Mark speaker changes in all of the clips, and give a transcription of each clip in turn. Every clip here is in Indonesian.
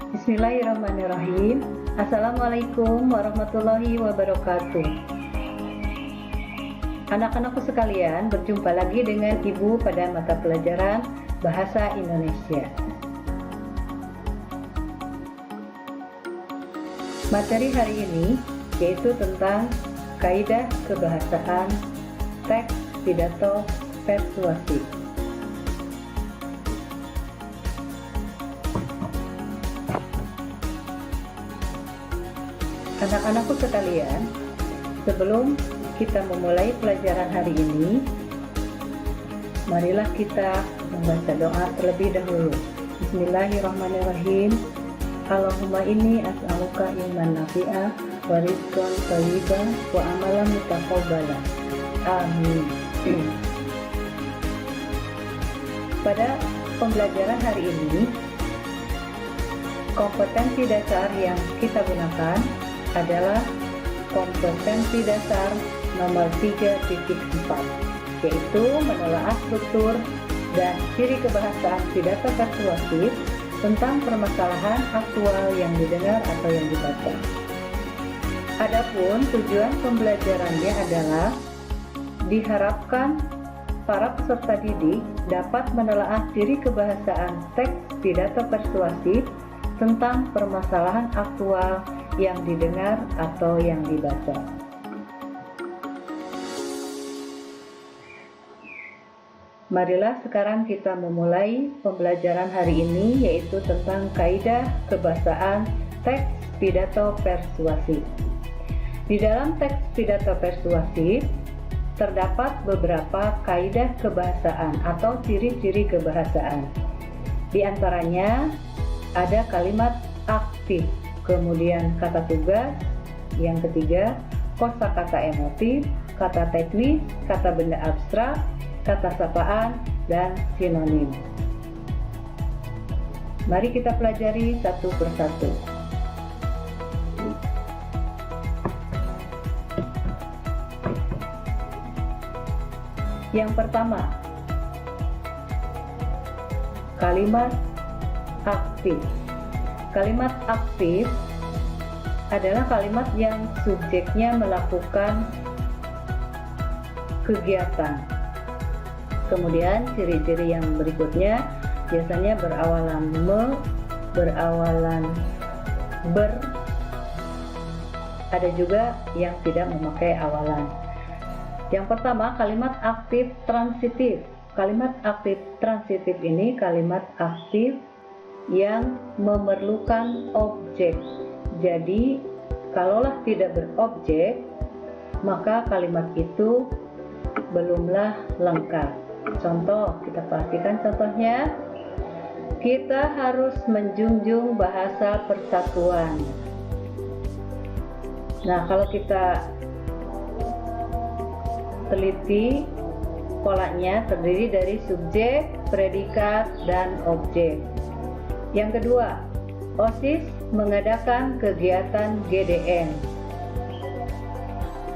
Speaker 1: Bismillahirrahmanirrahim. Assalamualaikum warahmatullahi wabarakatuh. Anak-anakku sekalian, berjumpa lagi dengan Ibu pada mata pelajaran Bahasa Indonesia. Materi hari ini yaitu tentang kaidah kebahasaan, teks, pidato, persuasi. Anak-anakku sekalian, sebelum kita memulai pelajaran hari ini, marilah kita membaca doa terlebih dahulu. Bismillahirrahmanirrahim. Allahumma inni as'aluka ilman nafi'a wa rizqan thayyiban wa amalan mutaqabbala. Amin. Pada pembelajaran hari ini, kompetensi dasar yang kita gunakan adalah kompetensi dasar nomor 3.4, yaitu menelaah struktur dan ciri kebahasaan pidato persuasif tentang permasalahan aktual yang didengar atau yang dibaca. Adapun tujuan pembelajarannya adalah diharapkan para peserta didik dapat menelaah ciri kebahasaan teks pidato persuasif tentang permasalahan aktual yang didengar atau yang dibaca. Marilah sekarang kita memulai pembelajaran hari ini, yaitu tentang kaidah kebahasaan teks pidato persuasif. Di dalam teks pidato persuasif terdapat beberapa kaidah kebahasaan atau ciri-ciri kebahasaan. Di antaranya ada kalimat aktif, kemudian kata tugas, yang ketiga kosakata emotif, kata teknis, kata benda abstrak, kata sapaan, dan sinonim. Mari kita pelajari satu persatu. Yang pertama, kalimat aktif. Kalimat aktif adalah kalimat yang subjeknya melakukan kegiatan. Kemudian ciri-ciri yang berikutnya biasanya berawalan berawalan ber, ada juga yang tidak memakai awalan. Yang pertama, kalimat aktif transitif. Kalimat aktif transitif ini kalimat aktif yang memerlukan objek. Jadi, kalaulah tidak berobjek, maka kalimat itu belumlah lengkap. Contoh, kita perhatikan contohnya. Kita harus menjunjung bahasa persatuan. Nah, kalau kita teliti, polanya terdiri dari subjek, predikat, dan objek. Yang kedua, OSIS mengadakan kegiatan GDN.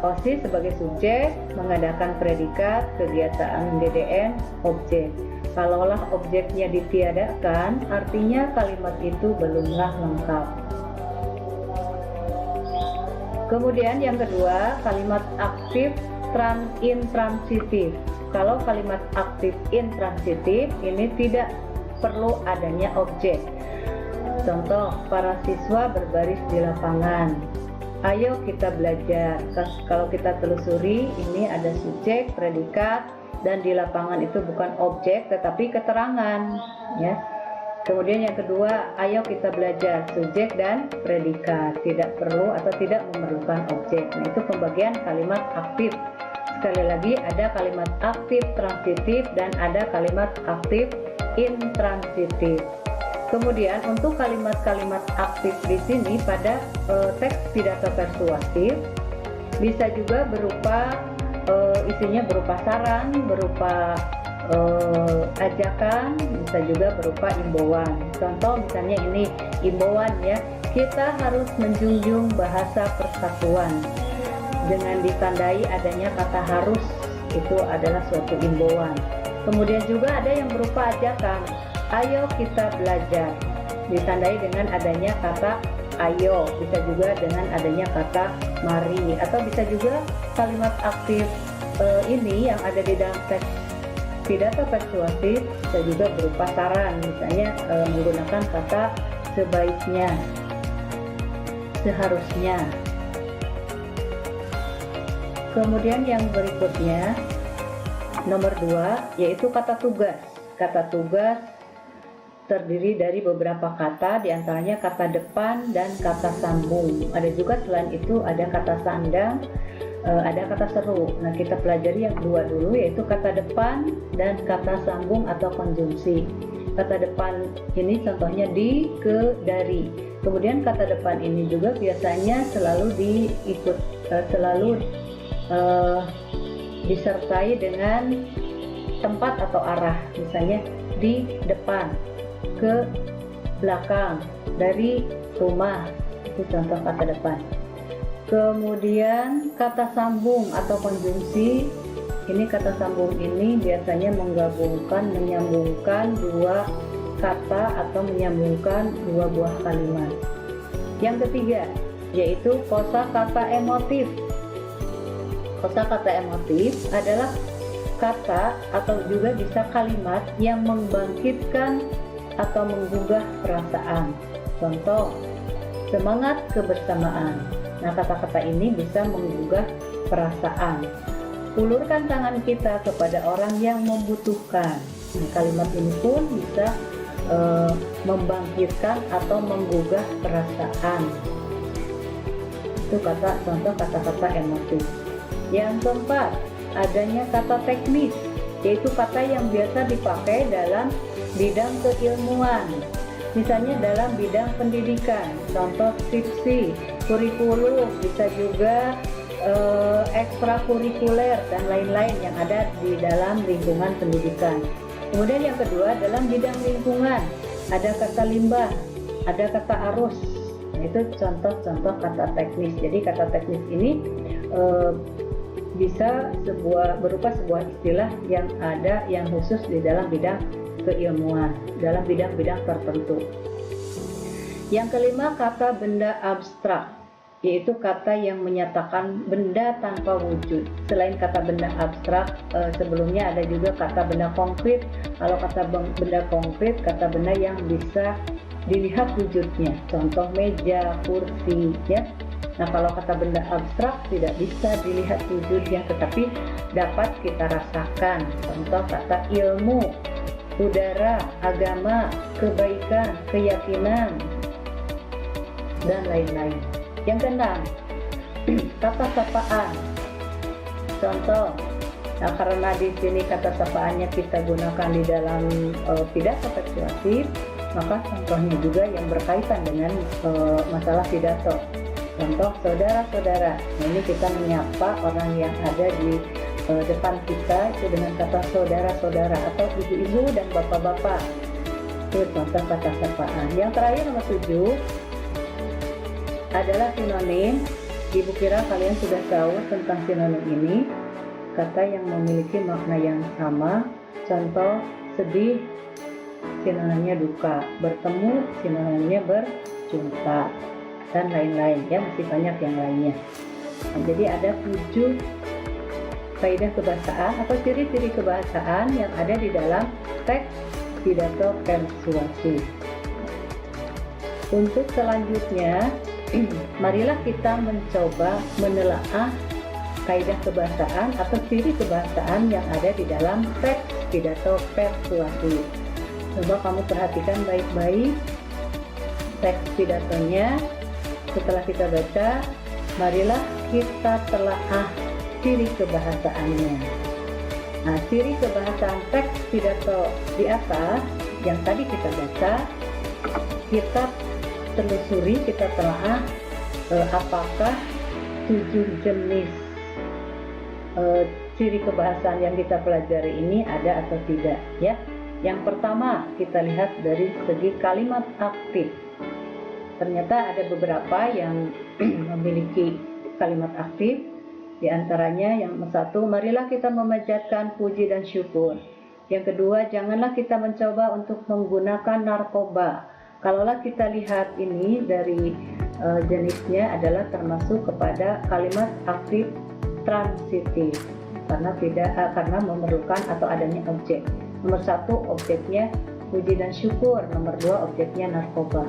Speaker 1: OSIS sebagai subjek mengadakan predikat, kegiatan GDN, objek. Kalaulah objeknya ditiadakan, artinya kalimat itu belumlah lengkap. Kemudian yang kedua, kalimat aktif intransitif. Kalau kalimat aktif intransitif ini tidak perlu adanya objek. Contoh, para siswa berbaris di lapangan. Ayo kita belajar. Kalau kita telusuri, ini ada subjek, predikat, dan di lapangan itu bukan objek tetapi keterangan, ya. Kemudian yang kedua, ayo kita belajar, subjek dan predikat, tidak perlu atau tidak memerlukan objek. Nah, itu pembagian kalimat aktif. Sekali lagi, ada kalimat aktif transitif dan ada kalimat aktif intransitif. Kemudian untuk kalimat-kalimat aktif di sini pada teks pidato persuasif bisa juga berupa isinya berupa saran, berupa ajakan, bisa juga berupa imbauan. Contoh misalnya ini imbauan, ya, kita harus menjunjung bahasa persatuan dengan ditandai adanya kata harus, itu adalah suatu imbauan. Kemudian juga ada yang berupa ajakan, ayo kita belajar. ditandai dengan adanya kata ayo, bisa juga dengan adanya kata mari, atau bisa juga kalimat aktif ini yang ada di dalam teks pidato persuasif bisa juga berupa saran, misalnya menggunakan kata sebaiknya, seharusnya. Kemudian yang berikutnya nomor 2 yaitu kata tugas. Kata tugas terdiri dari beberapa kata, diantaranya kata depan dan kata sambung. Ada juga selain itu ada kata sandang, ada kata seru. Nah, kita pelajari yang kedua dulu, yaitu kata depan dan kata sambung atau konjungsi. Kata depan ini contohnya di, ke, dari. Kemudian kata depan ini juga biasanya selalu disertai dengan tempat atau arah, misalnya di depan, ke belakang, dari rumah, itu contoh kata depan. Kemudian kata sambung atau konjungsi, ini kata sambung ini biasanya menggabungkan, menyambungkan dua kata atau menyambungkan dua buah kalimat. Yang ketiga yaitu kosakata emotif. Kosakata emotif adalah kata atau juga bisa kalimat yang membangkitkan atau menggugah perasaan. Contoh, semangat kebersamaan. Nah, kata-kata ini bisa menggugah perasaan. Ulurkan tangan kita kepada orang yang membutuhkan. Nah, kalimat ini pun bisa membangkitkan atau menggugah perasaan. Itu contoh kata-kata emotif. Yang keempat, adanya kata teknis, yaitu kata yang biasa dipakai dalam bidang keilmuan. Misalnya dalam bidang pendidikan, contoh skripsi, kurikulum, bisa juga ekstrakurikuler dan lain-lain yang ada di dalam lingkungan pendidikan. Kemudian yang kedua, dalam bidang lingkungan, ada kata limbah, ada kata arus. Nah, itu contoh-contoh kata teknis. Jadi kata teknis ini bisa berupa sebuah istilah yang ada yang khusus di dalam bidang keilmuan, dalam bidang-bidang tertentu. Yang kelima, kata benda abstrak, yaitu kata yang menyatakan benda tanpa wujud. Selain kata benda abstrak, sebelumnya ada juga kata benda konkret. Kalau kata benda konkret, kata benda yang bisa dilihat wujudnya, contoh meja, kursi, ya. Nah, kalau kata benda abstrak tidak bisa dilihat wujudnya, tetapi dapat kita rasakan. Contoh kata ilmu, udara, agama, kebaikan, keyakinan, dan lain-lain. Yang keenam, kata sapaan. Contoh, nah karena di sini kata sapaannya kita gunakan di dalam pidato persuasif, maka contohnya juga yang berkaitan dengan masalah pidato. Contoh, saudara-saudara. Nah, ini kita menyapa orang yang ada di depan kita itu dengan kata saudara-saudara atau ibu-ibu dan bapak-bapak. Itu contoh kata sapaan. Yang terakhir nomor 7 adalah sinonim. Ibu kira kalian sudah tahu tentang sinonim ini. Kata yang memiliki makna yang sama. Contoh, sedih, sinonimnya duka. Bertemu, sinonimnya berjumpa, dan lain-lain, ya, masih banyak yang lainnya. Nah, jadi ada 7 kaidah kebahasaan atau ciri-ciri kebahasaan yang ada di dalam teks pidato persuasif. Untuk selanjutnya, marilah kita mencoba menelaah kaidah kebahasaan atau ciri kebahasaan yang ada di dalam teks pidato persuasif. Coba kamu perhatikan baik-baik teks pidatonya. Setelah kita baca, marilah kita telaah ciri kebahasaannya. Nah, ciri kebahasaan teks pidato di atas yang tadi kita baca, kita telusuri, kita telaah apakah 7 jenis ciri kebahasaan yang kita pelajari ini ada atau tidak, ya. Yang pertama, kita lihat dari segi kalimat aktif. Ternyata ada beberapa yang memiliki kalimat aktif. Di antaranya yang satu, marilah kita memanjatkan puji dan syukur. Yang kedua, janganlah kita mencoba untuk menggunakan narkoba. Kalaulah kita lihat ini dari jenisnya adalah termasuk kepada kalimat aktif transitif karena memerlukan atau adanya objek. Nomor 1 objeknya puji dan syukur, nomor 2 objeknya narkoba.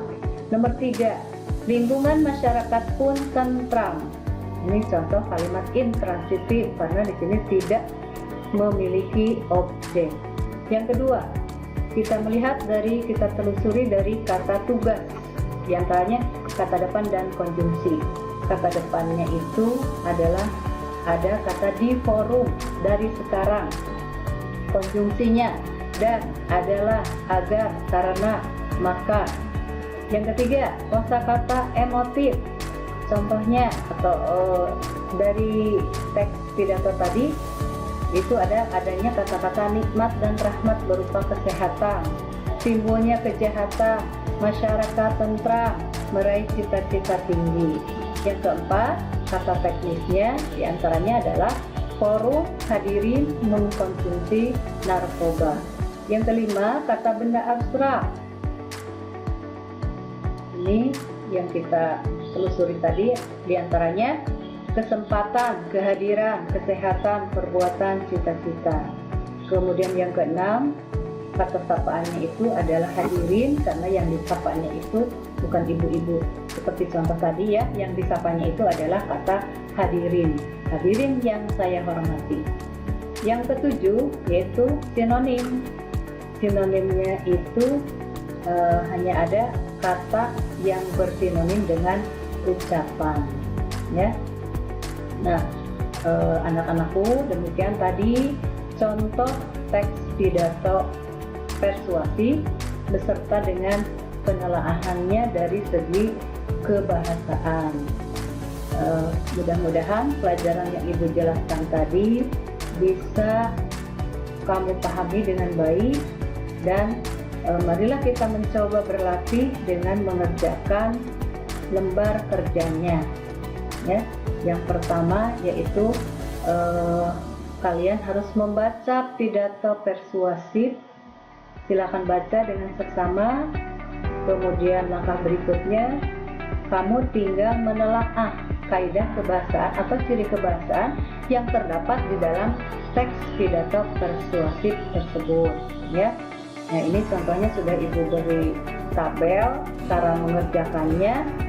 Speaker 1: Nomor 3 lingkungan masyarakat pun tentram. Ini contoh kalimat intransitif karena di sini tidak memiliki objek. Yang kedua, kita telusuri dari kata tugas, di antaranya kata depan dan konjungsi. Kata depannya itu adalah ada kata di forum, dari sekarang. Konjungsinya dan, adalah, agar, karena, maka. Yang ketiga, kosakata emotif. Contohnya dari teks pidato tadi itu adanya kata-kata nikmat dan rahmat berupa kesehatan, timbulnya kejahatan, masyarakat tentram, meraih cita-cita tinggi. Yang keempat, kata teknisnya diantaranya adalah forum, hadirin, mengkonsumsi narkoba. Yang kelima, kata benda abstrak. Ini yang kita telusuri tadi, diantaranya kesempatan, kehadiran, kesehatan, perbuatan, cita-cita. Kemudian yang keenam, kata sapaannya itu adalah hadirin karena yang disapanya itu bukan ibu-ibu. Seperti contoh tadi ya, yang disapanya itu adalah kata hadirin. Hadirin yang saya hormati. Yang ketujuh yaitu sinonim. Sinonimnya itu hanya ada kata yang bersinonim dengan ucapan, ya. Nah, anak-anakku, demikian tadi contoh teks pidato persuasif beserta dengan penelaahannya dari segi kebahasaan. Mudah-mudahan pelajaran yang Ibu jelaskan tadi bisa kamu pahami dengan baik, dan marilah kita mencoba berlatih dengan mengerjakan lembar kerjanya, ya. Yang pertama yaitu kalian harus membaca pidato persuasif. Silakan baca dengan seksama. Kemudian langkah berikutnya, kamu tinggal menelaah kaidah kebahasaan atau ciri kebahasaan yang terdapat di dalam teks pidato persuasif tersebut, ya. Nah, ini contohnya sudah Ibu beri tabel cara mengerjakannya.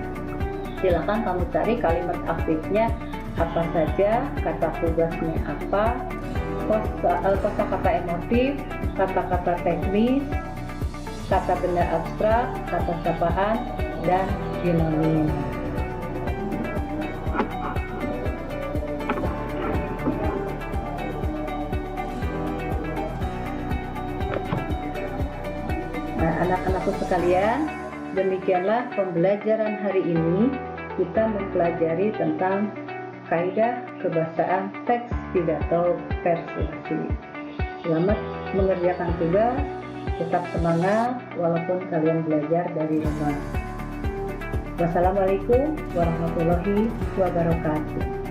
Speaker 1: Silakan kamu cari kalimat aktifnya apa saja, kata tugasnya apa, kosakata emotif, kata-kata teknis, kata benda abstrak, kata sapaan, dan sinonim. Nah, anak-anakku sekalian, demikianlah pembelajaran hari ini. Kita mempelajari tentang kaidah kebahasaan teks pidato persuasif. Selamat mengerjakan tugas, tetap semangat walaupun kalian belajar dari rumah. Wassalamualaikum warahmatullahi wabarakatuh.